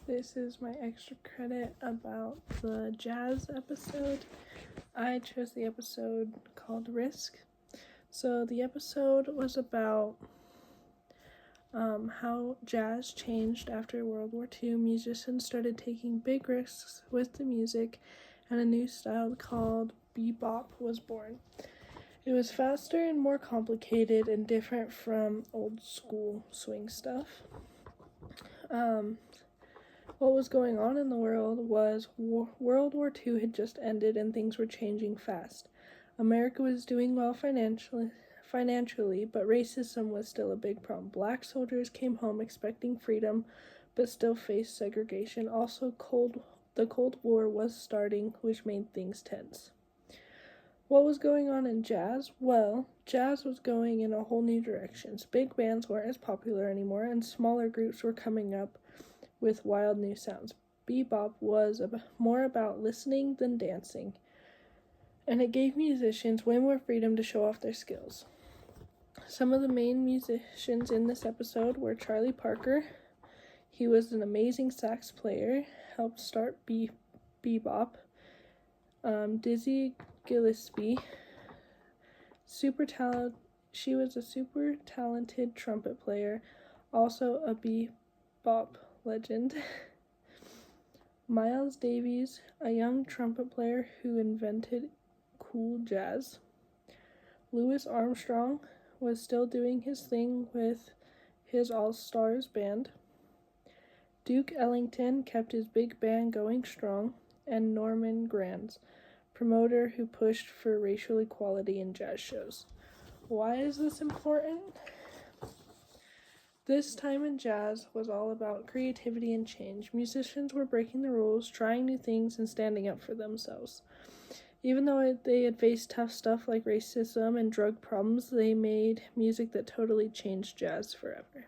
This is my extra credit about the jazz episode. I chose the episode called Risk. So the episode was about how jazz changed after World War II. Musicians started taking big risks with the music, and a new style called bebop was born. It was faster and more complicated and different from old school swing stuff. What was going on in the world was World War II had just ended and things were changing fast. America was doing well financially, but racism was still a big problem. Black soldiers came home expecting freedom, but still faced segregation. Also, the Cold War was starting, which made things tense. What was going on in jazz? Well, jazz was going in a whole new direction. Big bands weren't as popular anymore, and smaller groups were coming up with wild new sounds. Bebop was more about listening than dancing, and it gave musicians way more freedom to show off their skills. Some of the main musicians in this episode were Charlie Parker. He was an amazing sax player, helped start bebop. Dizzy Gillespie, she was a super talented trumpet player, also a bebop legend. Miles Davis, a young trumpet player who invented cool jazz. Louis Armstrong was still doing his thing with his All-Stars band. Duke Ellington kept his big band going strong, and Norman Granz, promoter who pushed for racial equality in jazz shows. Why is this important? This time in jazz was all about creativity and change. Musicians were breaking the rules, trying new things, and standing up for themselves. Even though they had faced tough stuff like racism and drug problems, they made music that totally changed jazz forever.